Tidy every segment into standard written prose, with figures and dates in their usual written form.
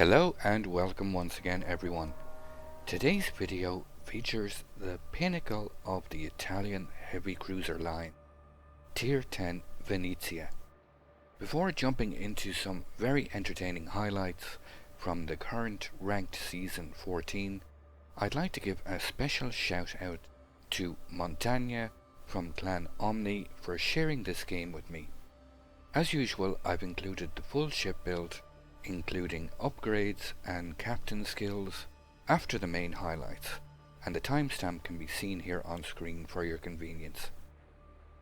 Hello and welcome once again everyone. Today's video features the pinnacle of the Italian heavy cruiser line, Tier 10 Venezia. Before jumping into some very entertaining highlights from the current ranked season 14, I'd like to give a special shout out to Montagne from Clan Omni for sharing this game with me. As usual, I've included the full ship build, including upgrades and captain skills, after the main highlights, and the timestamp can be seen here on screen for your convenience.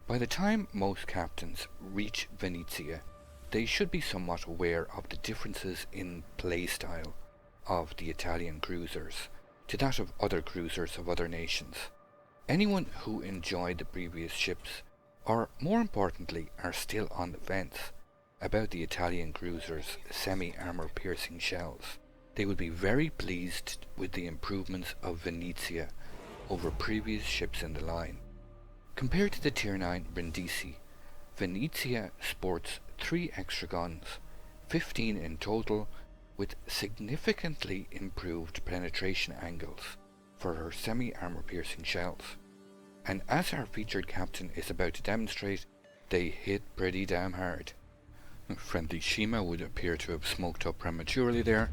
By the time most captains reach Venezia, they should be somewhat aware of the differences in playstyle of the Italian cruisers to that of other cruisers of other nations. Anyone who enjoyed the previous ships, or more importantly are still on the fence about the Italian cruisers' semi-armor piercing shells, they will be very pleased with the improvements of Venezia over previous ships in the line. Compared to the Tier 9 Brindisi, Venezia sports 3 extra guns, 15 in total, with significantly improved penetration angles for her semi-armor piercing shells. And as our featured captain is about to demonstrate, they hit pretty damn hard. Friendly Shima would appear to have smoked up prematurely there.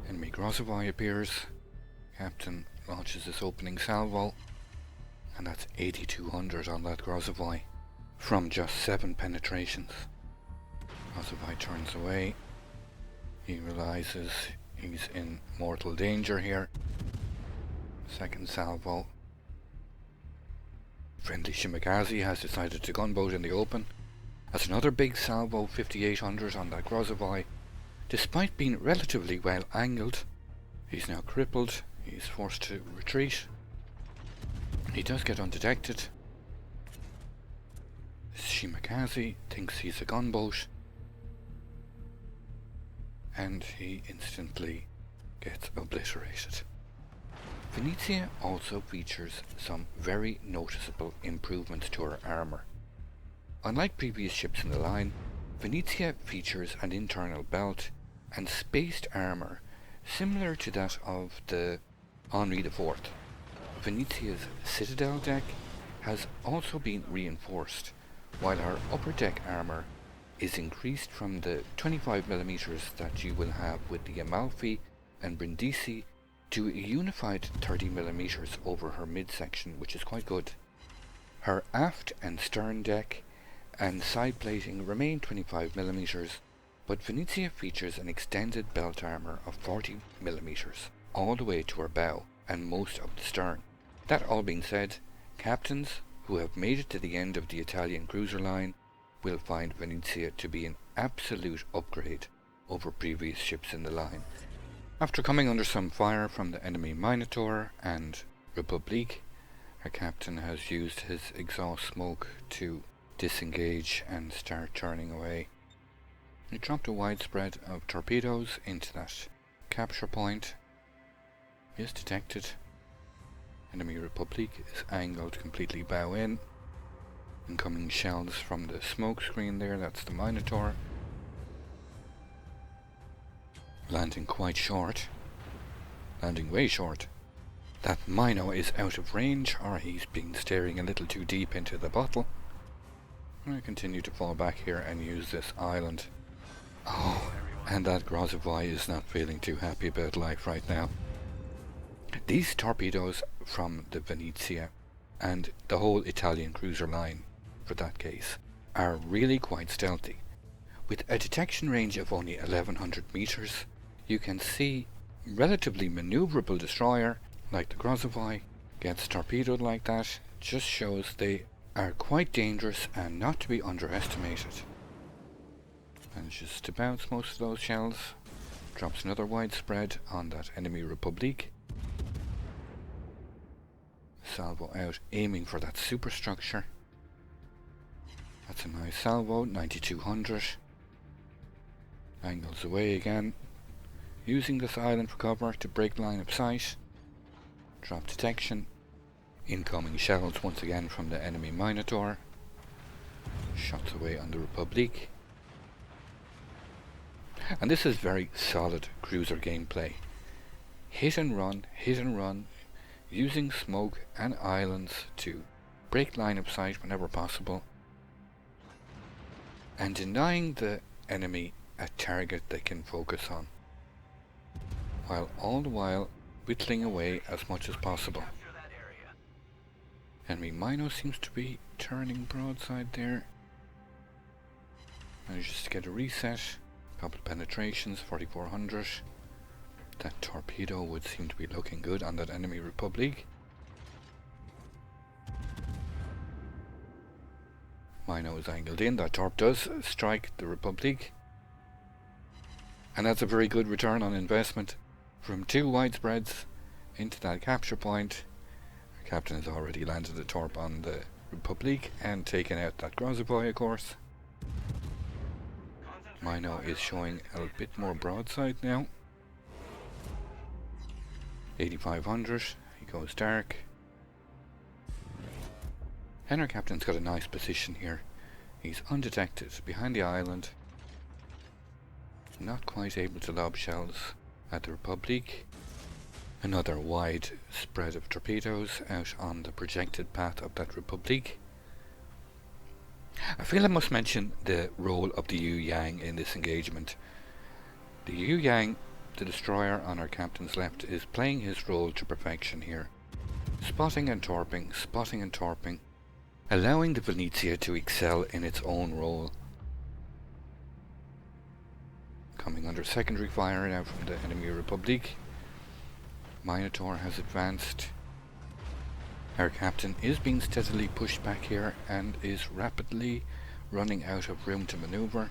Enemy Grozovoi appears. Captain launches his opening salvo, and that's 8200 on that Grozovoi from just 7 penetrations. Grozovoi turns away. He realizes he's in mortal danger here. Second salvo. Friendly Shimakaze has decided to gunboat in the open. That's another big salvo 5800 on that Grozovoi. Despite being relatively well angled, he's now crippled. He's forced to retreat. He does get undetected. Shimakaze thinks he's a gunboat, and he instantly gets obliterated. Venezia also features some very noticeable improvements to her armour. Unlike previous ships in the line, Venezia features an internal belt and spaced armour similar to that of the Henri IV. Venezia's citadel deck has also been reinforced, while her upper deck armour is increased from the 25mm that you will have with the Amalfi and Brindisi to a unified 30mm over her midsection, which is quite good. Her aft and stern deck and side plating remain 25mm, but Venezia features an extended belt armour of 40mm all the way to her bow and most of the stern. That all being said, captains who have made it to the end of the Italian cruiser line will find Venezia to be an absolute upgrade over previous ships in the line. After coming under some fire from the enemy Minotaur and Republique, our captain has used his exhaust smoke to disengage and start turning away. He dropped a widespread of torpedoes into that capture point. He is detected. Enemy Republique is angled completely bow in. Incoming shells from the smoke screen there, that's the Minotaur. Landing quite short. Landing way short. That Mino is out of range, or he's been staring a little too deep into the bottle. I continue to fall back here and use this island. Oh, and that Grozovoi is not feeling too happy about life right now. These torpedoes from the Venezia, and the whole Italian cruiser line for that case, are really quite stealthy. With a detection range of only 1100 meters, you can see relatively maneuverable destroyer like the Grozovoi gets torpedoed like that. Just shows they are quite dangerous and not to be underestimated. Manages to bounce most of those shells. Drops another widespread on that enemy Republique. Salvo out, aiming for that superstructure. That's a nice salvo, 9200. Angles away again. Using this island for cover to break line of sight. Drop detection. Incoming shells once again from the enemy Minotaur. Shots away on the Republique. And this is very solid cruiser gameplay. Hit and run, using smoke and islands to break line of sight whenever possible, and denying the enemy a target they can focus on, while all the while whittling away as much as possible. Enemy Mino seems to be turning broadside there. Manages to get a reset, couple of penetrations, 4400. That torpedo would seem to be looking good on that enemy Republic. Mino is angled in, that Torp does strike the Republic. And that's a very good return on investment. From 2 widespreads into that capture point, our captain has already landed a Torp on the Republic and taken out that Grozavoy, of course. Mino is showing a bit more broadside now. 8500, he goes dark. And our captain's got a nice position here. He's undetected behind the island. Not quite able to lob shells at the Republic. Another wide spread of torpedoes out on the projected path of that Republic. I feel I must mention the role of the Yu Yang in this engagement. The Yu Yang, the destroyer on our captain's left, is playing his role to perfection here. Spotting and torping, allowing the Venezia to excel in its own role. Coming under secondary fire now from the enemy Republic. Minotaur has advanced. Our captain is being steadily pushed back here and is rapidly running out of room to maneuver.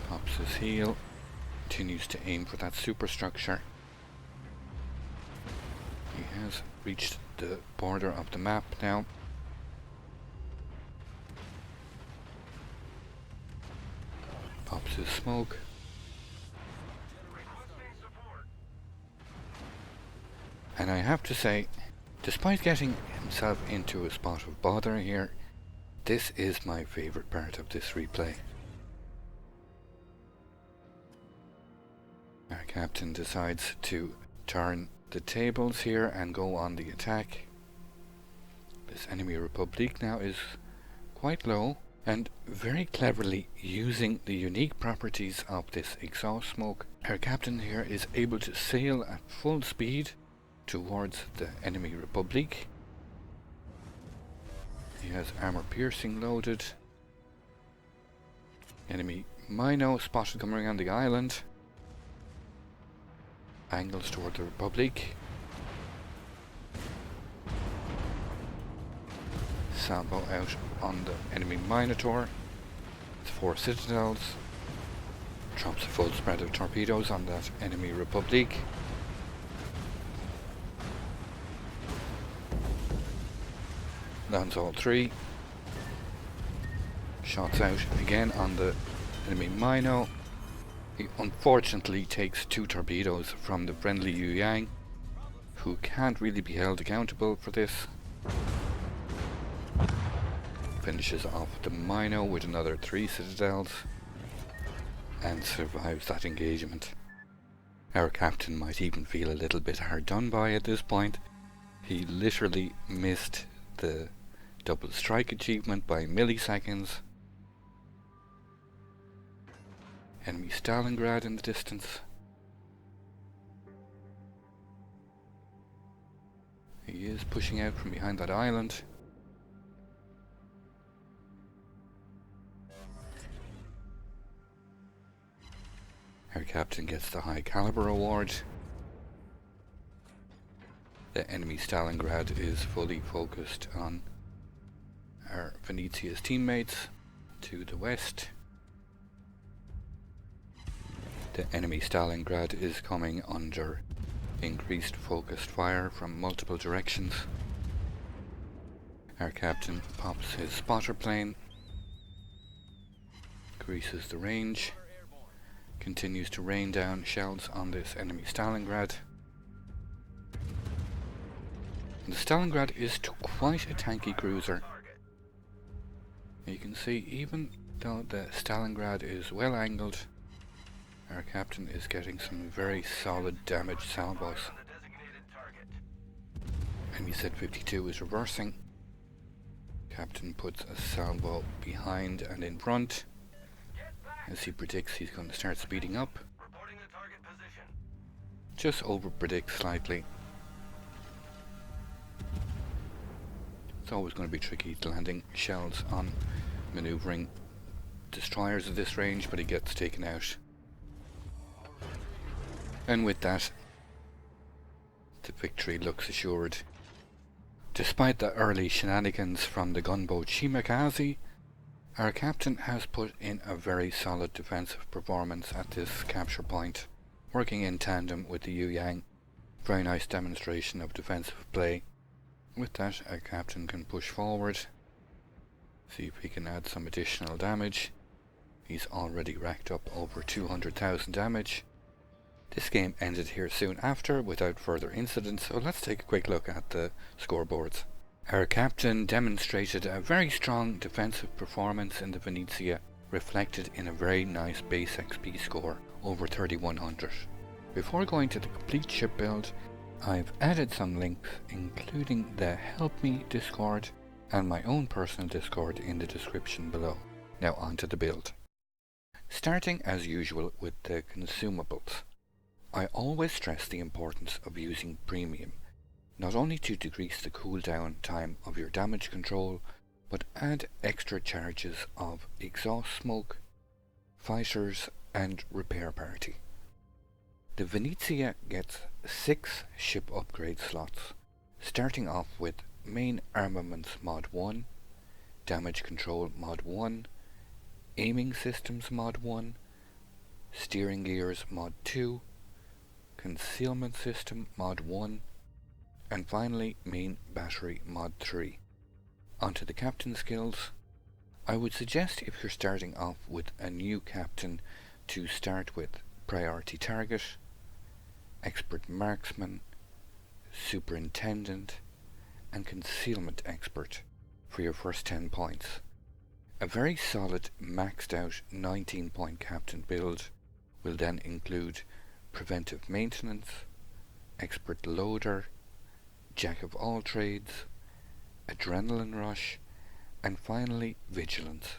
Pops his heel, continues to aim for that superstructure. He has reached the border of the map now. Pops his smoke. And I have to say, despite getting himself into a spot of bother here, this is my favourite part of this replay. Our captain decides to turn the tables here and go on the attack. This enemy Republic now is quite low, and very cleverly using the unique properties of this exhaust smoke, our captain here is able to sail at full speed towards the enemy Republic. He has armor piercing loaded. Enemy Mino spotted coming around the island. Angles toward the Republic. Salvo out on the enemy Minotaur. It's 4 citadels. Drops a full spread of torpedoes on that enemy Republic. Lands all 3. Shots out again on the enemy Mino. He unfortunately takes 2 torpedoes from the friendly Yu Yang, who can't really be held accountable for this. Finishes off the Mino with another 3 citadels and survives that engagement. Our captain might even feel a little bit hard done by at this point. He literally missed the double strike achievement by milliseconds. Enemy Stalingrad in the distance. He is pushing out from behind that island. Our captain gets the High Caliber Award. The enemy Stalingrad is fully focused on our Venezia's teammates to the west. The enemy Stalingrad is coming under increased focused fire from multiple directions. Our captain pops his spotter plane, increases the range, continues to rain down shells on this enemy Stalingrad. And the Stalingrad is quite a tanky cruiser. You can see even though the Stalingrad is well angled, our captain is getting some very solid damage salvos. Enemy set 52 is reversing. Captain puts a salvo behind and in front. As he predicts, he's going to start speeding up. Just over predicts slightly. It's always going to be tricky landing shells on maneuvering destroyers at this range, but he gets taken out. And with that, the victory looks assured. Despite the early shenanigans from the gunboat Shimakaze, our captain has put in a very solid defensive performance at this capture point, working in tandem with the Yu Yang. Very nice demonstration of defensive play. With that, our captain can push forward, see if he can add some additional damage. He's already racked up over 200,000 damage. This game ended here soon after without further incidents, so let's take a quick look at the scoreboards. Our captain demonstrated a very strong defensive performance in the Venezia, reflected in a very nice base XP score, over 3100. Before going to the complete ship build, I've added some links, including the Help Me Discord and my own personal Discord in the description below. Now on to the build. Starting as usual with the consumables. I always stress the importance of using premium, not only to decrease the cooldown time of your damage control, but add extra charges of exhaust smoke, fighters and repair party. The Venezia gets 6 ship upgrade slots, starting off with Main Armaments Mod 1, Damage Control Mod 1, Aiming Systems Mod 1, Steering Gears Mod 2, Concealment System Mod 1, and finally Main Battery Mod 3. Onto the captain skills. I would suggest, if you're starting off with a new captain, to start with Priority Target, Expert Marksman, Superintendent, and Concealment Expert for your first 10 points. A very solid maxed out 19-point captain build will then include Preventive Maintenance, Expert Loader, Jack of all trades, Adrenaline Rush, and finally Vigilance.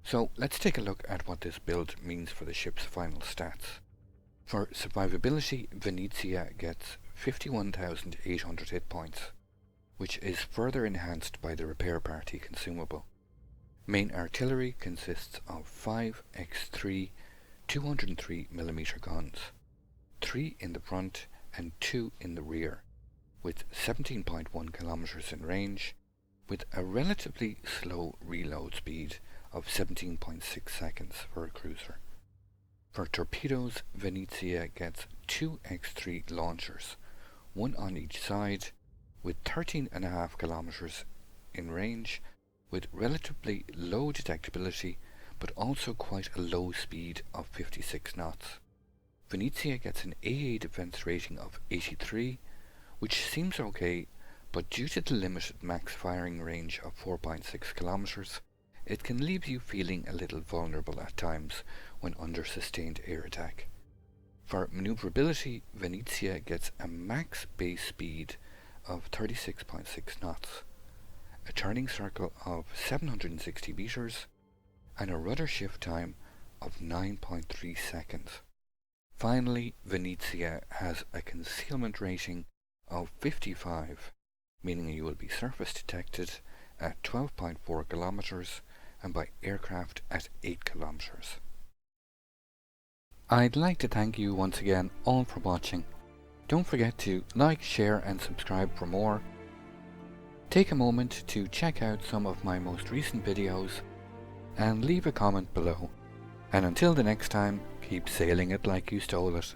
So let's take a look at what this build means for the ship's final stats. For survivability, Venezia gets 51,800 hit points, which is further enhanced by the repair party consumable. Main artillery consists of 5 x3 203mm guns, 3 in the front and 2 in the rear, with 17.1 kilometers in range, with a relatively slow reload speed of 17.6 seconds for a cruiser. For torpedoes, Venezia gets 2 x3 launchers, 1 on each side, with 13.5 kilometers in range, with relatively low detectability but also quite a low speed of 56 knots. Venezia gets an AA defense rating of 83, which seems okay, but due to the limited max firing range of 4.6 kilometers, it can leave you feeling a little vulnerable at times when under sustained air attack. For maneuverability, Venezia gets a max base speed of 36.6 knots, a turning circle of 760 meters, and a rudder shift time of 9.3 seconds. Finally, Venezia has a concealment rating of 55, meaning you will be surface detected at 12.4 kilometers and by aircraft at 8 kilometers. I'd like to thank you once again all for watching. Don't forget to like, share and subscribe for more. Take a moment to check out some of my most recent videos and leave a comment below. And until the next time, keep sailing it like you stole it.